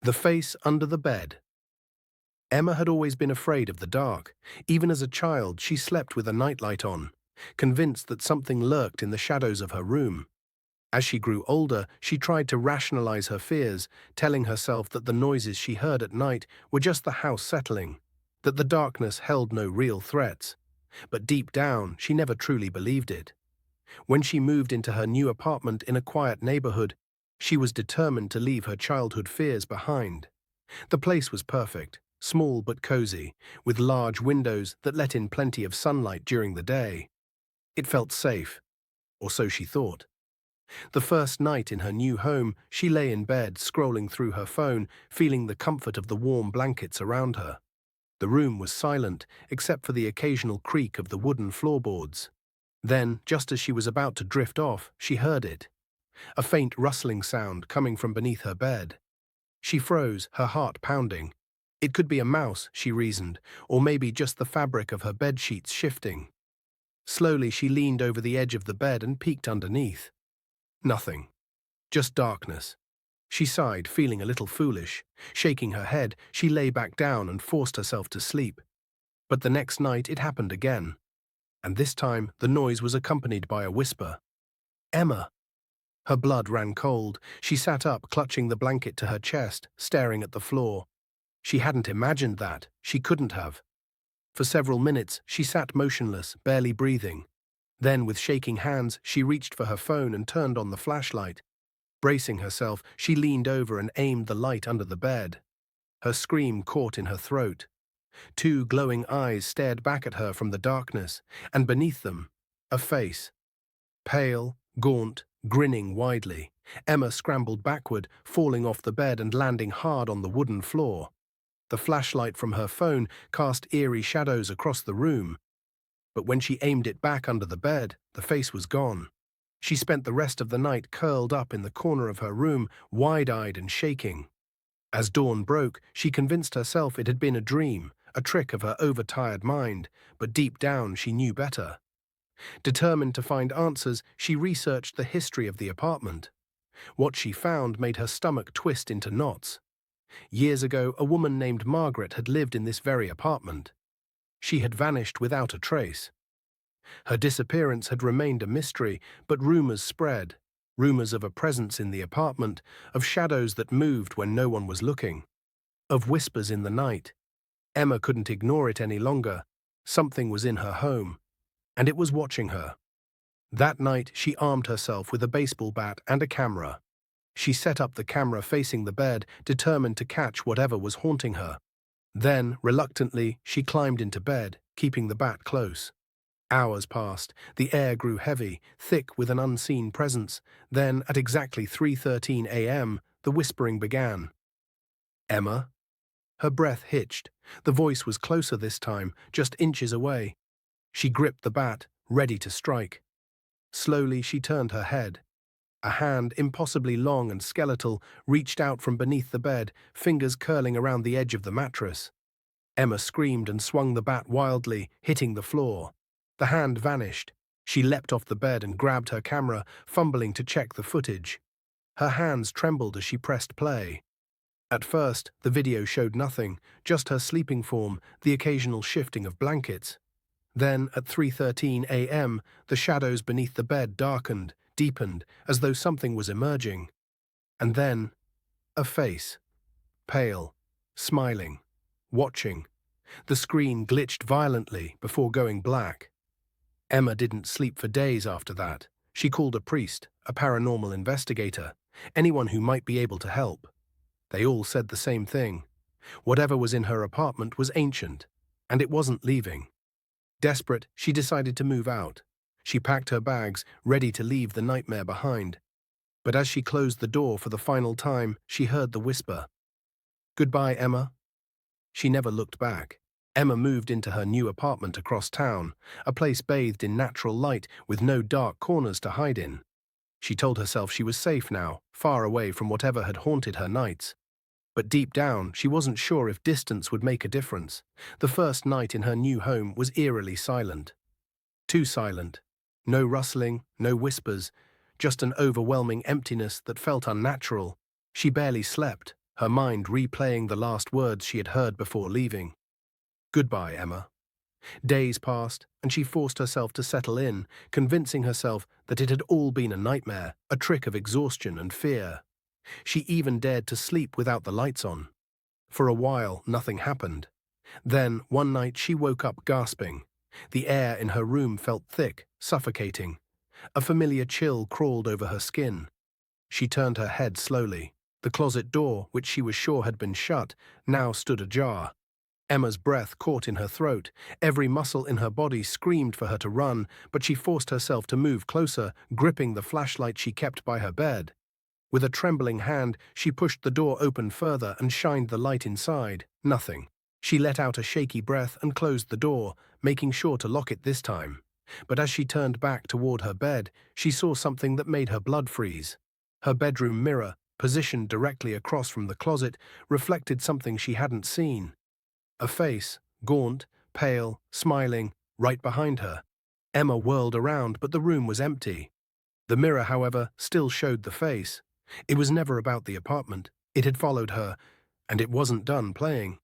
The face under the bed. Emma had always been afraid of the dark. Even as a child, she slept with a nightlight on, convinced that something lurked in the shadows of her room. As she grew older, she tried to rationalize her fears, telling herself that the noises she heard at night were just the house settling, that the darkness held no real threats. But deep down, she never truly believed it. When she moved into her new apartment in a quiet neighborhood, she was determined to leave her childhood fears behind. The place was perfect, small but cozy, with large windows that let in plenty of sunlight during the day. It felt safe, or so she thought. The first night in her new home, she lay in bed, scrolling through her phone, feeling the comfort of the warm blankets around her. The room was silent, except for the occasional creak of the wooden floorboards. Then, just as she was about to drift off, she heard it. A faint rustling sound coming from beneath her bed. She froze, her heart pounding. It could be a mouse, she reasoned, or maybe just the fabric of her bed sheets shifting. Slowly she leaned over the edge of the bed and peeked underneath. Nothing. Just darkness. She sighed, feeling a little foolish. Shaking her head, she lay back down and forced herself to sleep. But the next night it happened again. And this time the noise was accompanied by a whisper. "Emma!" Her blood ran cold. She sat up, clutching the blanket to her chest, staring at the floor. She hadn't imagined that. She couldn't have. For several minutes, she sat motionless, barely breathing. Then, with shaking hands, she reached for her phone and turned on the flashlight. Bracing herself, she leaned over and aimed the light under the bed. Her scream caught in her throat. Two glowing eyes stared back at her from the darkness, and beneath them, a face. Pale, gaunt, grinning widely. Emma scrambled backward, falling off the bed and landing hard on the wooden floor. The flashlight from her phone cast eerie shadows across the room. But when she aimed it back under the bed, the face was gone. She spent the rest of the night curled up in the corner of her room, wide-eyed and shaking. As dawn broke, she convinced herself it had been a dream, a trick of her overtired mind, but deep down she knew better. Determined to find answers, she researched the history of the apartment. What she found made her stomach twist into knots. Years ago, a woman named Margaret had lived in this very apartment. She had vanished without a trace. Her disappearance had remained a mystery, but rumors spread. Rumors of a presence in the apartment, of shadows that moved when no one was looking, of whispers in the night. Emma couldn't ignore it any longer. Something was in her home, and it was watching her. That night, she armed herself with a baseball bat and a camera. She set up the camera facing the bed, determined to catch whatever was haunting her. Then, reluctantly, she climbed into bed, keeping the bat close. Hours passed. The air grew heavy, thick with an unseen presence. Then, at exactly 3:13 a.m., the whispering began. "Emma?" Her breath hitched. The voice was closer this time, just inches away. She gripped the bat, ready to strike. Slowly, she turned her head. A hand, impossibly long and skeletal, reached out from beneath the bed, fingers curling around the edge of the mattress. Emma screamed and swung the bat wildly, hitting the floor. The hand vanished. She leapt off the bed and grabbed her camera, fumbling to check the footage. Her hands trembled as she pressed play. At first, the video showed nothing, just her sleeping form, the occasional shifting of blankets. Then, at 3:13 a.m., the shadows beneath the bed darkened, deepened, as though something was emerging. And then, a face. Pale, smiling, watching. The screen glitched violently before going black. Emma didn't sleep for days after that. She called a priest, a paranormal investigator, anyone who might be able to help. They all said the same thing. Whatever was in her apartment was ancient, and it wasn't leaving. Desperate, she decided to move out. She packed her bags, ready to leave the nightmare behind. But as she closed the door for the final time, she heard the whisper. "Goodbye, Emma." She never looked back. Emma moved into her new apartment across town, a place bathed in natural light with no dark corners to hide in. She told herself she was safe now, far away from whatever had haunted her nights. But deep down, she wasn't sure if distance would make a difference. The first night in her new home was eerily silent. Too silent. No rustling, no whispers, just an overwhelming emptiness that felt unnatural. She barely slept, her mind replaying the last words she had heard before leaving. Goodbye, Emma. Days passed, and she forced herself to settle in, convincing herself that it had all been a nightmare, a trick of exhaustion and fear. She even dared to sleep without the lights on. For a while, nothing happened. Then, one night, she woke up gasping. The air in her room felt thick, suffocating. A familiar chill crawled over her skin. She turned her head slowly. The closet door, which she was sure had been shut, now stood ajar. Emma's breath caught in her throat. Every muscle in her body screamed for her to run, but she forced herself to move closer, gripping the flashlight she kept by her bed. With a trembling hand, she pushed the door open further and shined the light inside. Nothing. She let out a shaky breath and closed the door, making sure to lock it this time. But as she turned back toward her bed, she saw something that made her blood freeze. Her bedroom mirror, positioned directly across from the closet, reflected something she hadn't seen. A face, gaunt, pale, smiling, right behind her. Emma whirled around, but the room was empty. The mirror, however, still showed the face. It was never about the apartment. It had followed her, and it wasn't done playing.